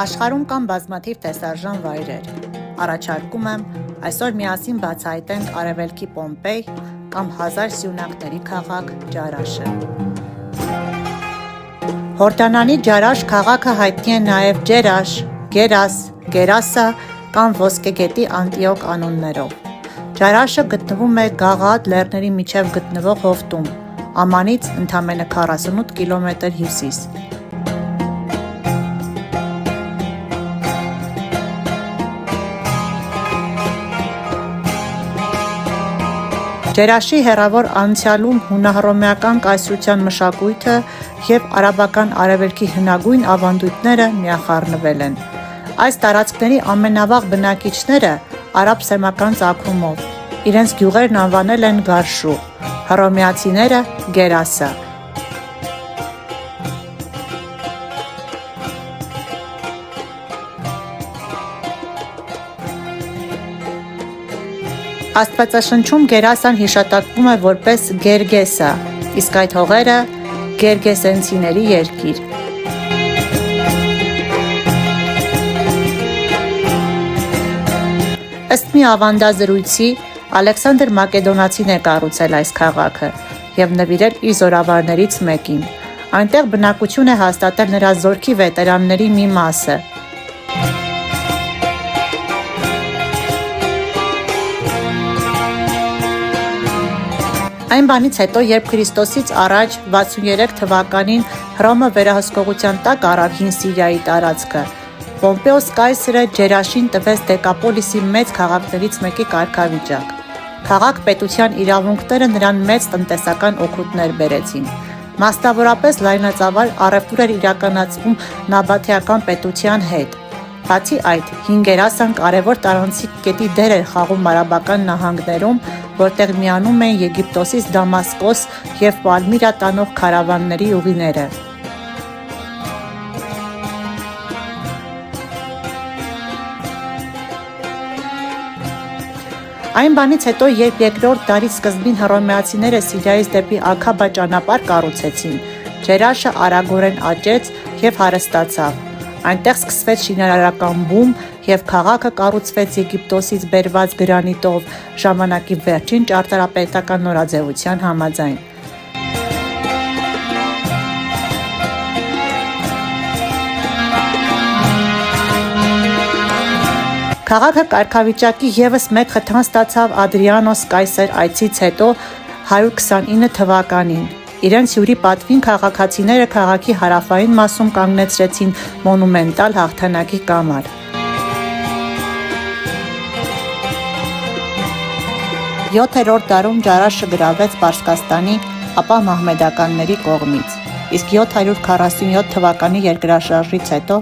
Աշխարհում կան բազմաթիվ տեսարժան վայրեր։ Առաջարկում եմ այսօր միասին բացահայտենք Արևելքի Պոմպեյ կամ 1000 սյունակների քաղաք Ջարաշը։ Հորդանանի Ջարաշ քաղաքը հայտնի է նաև Ջերաշ, Գերաս, Գերասա կամ Ոսկեգետի Անտիոք անուններով։ Ջարաշը գտնվում է Գաղաատ լեռների միջև գտնվող հովտում, Ամանից ընդամենը 48 կիլոմետր հյուսիս։ Ջերաշի հեռավոր անցյալում հունահռոմեական կայսրության մշակույթը և արաբական արևելքի հնագույն ավանդույթները միախառնվել են։ Այս տարածքների ամենավաղ բնակիչները արաբ-սեմական ծագումով, իրենց գյուղերն անվանել են Գարշու, հռոմեացիները՝ Գերասա։ Աստվածաշնչում Գերասան հիշատակվում է որպես Գերգեսա, իսկ այդ հողերը՝ գերգեսենցիների երկիր։ Ըստ մի ավանդազրույցի, Ալեքսանդր Մակեդոնացին է կառուցել այս քաղաքը և նվիրել իր զորավարներից մեկին։ Այնտեղ բնակություն է հաստատել նրա զորքի վետերանների մի մասը։ Այն բանից հետո, երբ Քրիստոսից առաջ 63 թվականին Հռոմը վերահսկողության տակ առավ Հին Սիրիայի տարածքը, Պոմպեոս կայսրը Ջերաշին տվեց Դեկապոլիսի մեծ քաղաքներից մեկի կարգավիճակ։ Քաղաք-պետության իրավունքները նրան մեծ տնտեսական օգուտներ բերեցին։ Մասնավորապես լայնածավալ առևտուր էր իրականացվում Նաբաթեական պետության հետ։ Բացի այդ, Հին Գերասան կարևոր տարանցիկ կետի դեր էր խաղում արաբական նահանգներում, որտեղ միանում էին Եգիպտոսից Դամասկոս և Պալմիրա տանող քարավանների ուղիները։ Այն բանից հետո, երբ երկրորդ դարի սկզբին հռոմեացիները Սիրիայից դեպի Աքաբա ճանապարհ կառուցեցին, Ջերաշը արագորեն աճեց և հարստացավ։ Այնտեղ սկսվեց շինարարական բում և քաղաքը կառուցվեց Եգիպտոսից բերված գրանիտով ժամանակի վերջին ճարտարապետական նորաձևության համաձայն։ Քաղաքը կարգավիճակի ևս մեկ խթան ստացավ Ադրիանոս կայսր այցից հետո 129 թվականին։ Իրենց հյուրի պատվին քաղաքացիները քաղաքի հարավային մասում կանգնեցրեցին մոնումենտալ հաղթանակի կամար։ Յոթերորդ դարում Ջարաշը գրավվեց Պարսկաստանի, ապա մահմեդականների կողմից, իսկ 747 թվականի երկրաշարժից հետո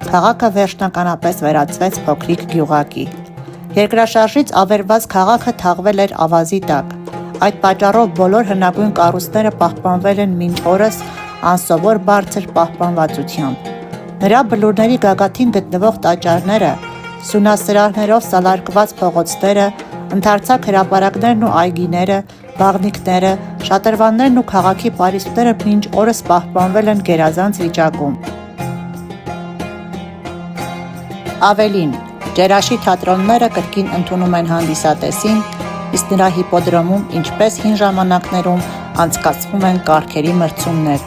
քաղաքը վերջնականապես վերածվեց փոքրիկ գյուղակի։ Երկրաշարժից ավերված քաղաքը թաղվել էր ավազի տակ։ Այդ պատճառով բոլոր հնագույն կառույցները պահպանվել են մինչ օրս անսովոր բարձր պահպանվածությամբ։ Նրա բլուրների գագաթին գտնվող տաճարները, սյունասրահներով սալարկված փողոցները, ընդարձակ հրապարակներն ու այգիները, բաղնիքները, շատրվաններն ու քաղաքի պարիսպները մինչ օրս պահպանվել են գերազանց վիճակում։ Ավելին, Ջերաշի թատրոնները կրկին ընդունում են հանդիսատեսին, իսկ նրա հիպոդրոմում, ինչպես հին ժամանակներում, անցկացվում են կառքերի մրցումներ։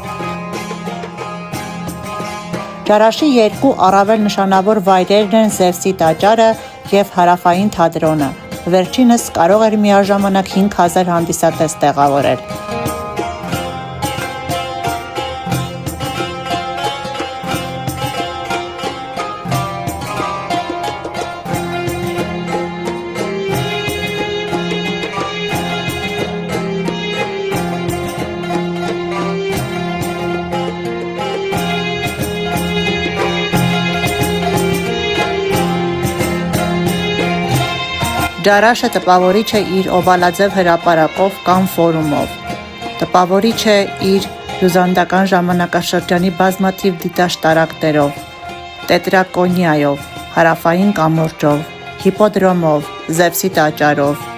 Ջարաշի երկու առավել նշանավոր վայրերն են Զևսի տաճարը և հարավային թատրոնը։ Վերջինս կարող էր միաժամանակ 5000 հանդիսատես տեղավորել։ Ջարաշը տպավորիչ է իր օվալաձև հրապարակով կամ ֆորումով։ Տպավորիչ է իր բյուզանդական ժամանակաշրջանի բազմաթիվ դիտաշտարակներով, տետրակոնիայով, հարավային կամուրջով, հիպոդրոմով, Զևսի տաճարով,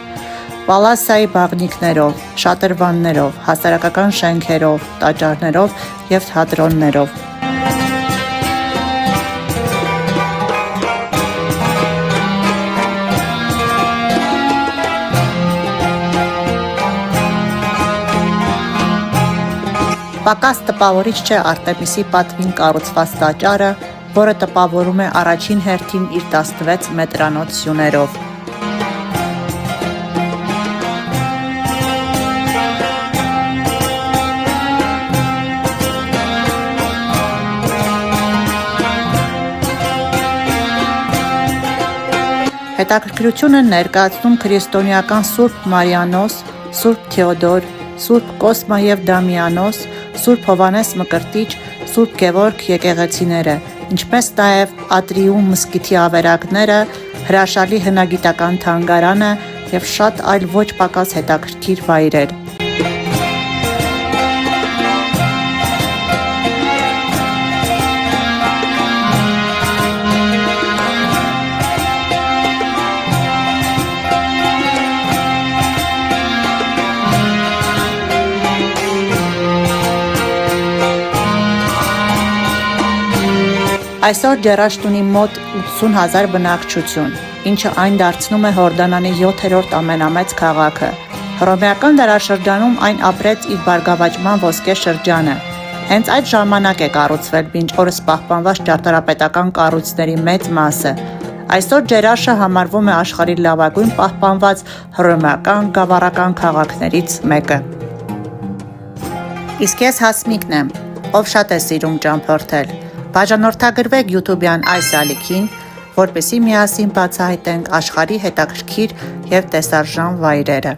պալասայի բաղնիքներով, շատրվաններով, հասարակական շենքերով, տաճարներով և թատրոններով։ Պակաս տպավորիչ չէ Արտեմիսի պատվին կառուցված տաճարը, որը տպավորում է առաջին հերթին իր 16 մետրանոց սյուներով։ Հետաքրքրություն են ներկայացնում քրիստոնեական Սուրբ Մարիանոս, Սուրբ Թեոդոր, Սուրբ Կոսմա և Դամիանոս, Սուրբ Հովհաննես Մկրտիչ, Սուրբ Գևորգ եկեղեցիները, ինչպես նաև Ատրիում մզկիթի ավերակները, հրաշալի հնագիտական թանգարանը և շատ այլ ոչ պակաս հետաքրքիր վայրեր։ Այսօր Ջերաշտ ունի մոտ 80,000 բնակչություն, ինչը այն դարձնում է Հորդանանի 7-րդ ամենամեծ քաղաքը։ Հռոմեական դարաշրջանում այն ապրեց իր բարգավաճման ոսկե շրջանը։ Հենց այդ ժամանակ է կառուցվել մինչ օրս պահպանված ճարտարապետական կառույցների մեծ մասը։ Այսօր Ջերաշը համարվում է աշխարհի լավագույն պահպանված հռոմեական գավառական քաղաքներից մեկը։ Իսկ ես Հասմիկն եմ, ով շատ է սիրում ճամփորդել։ Բաժանորդագրվեք YouTube-յան այս ալիքին, որպեսզի միասին բացահայտենք աշխարհի հետաքրքիր և տեսարժան վայրերը։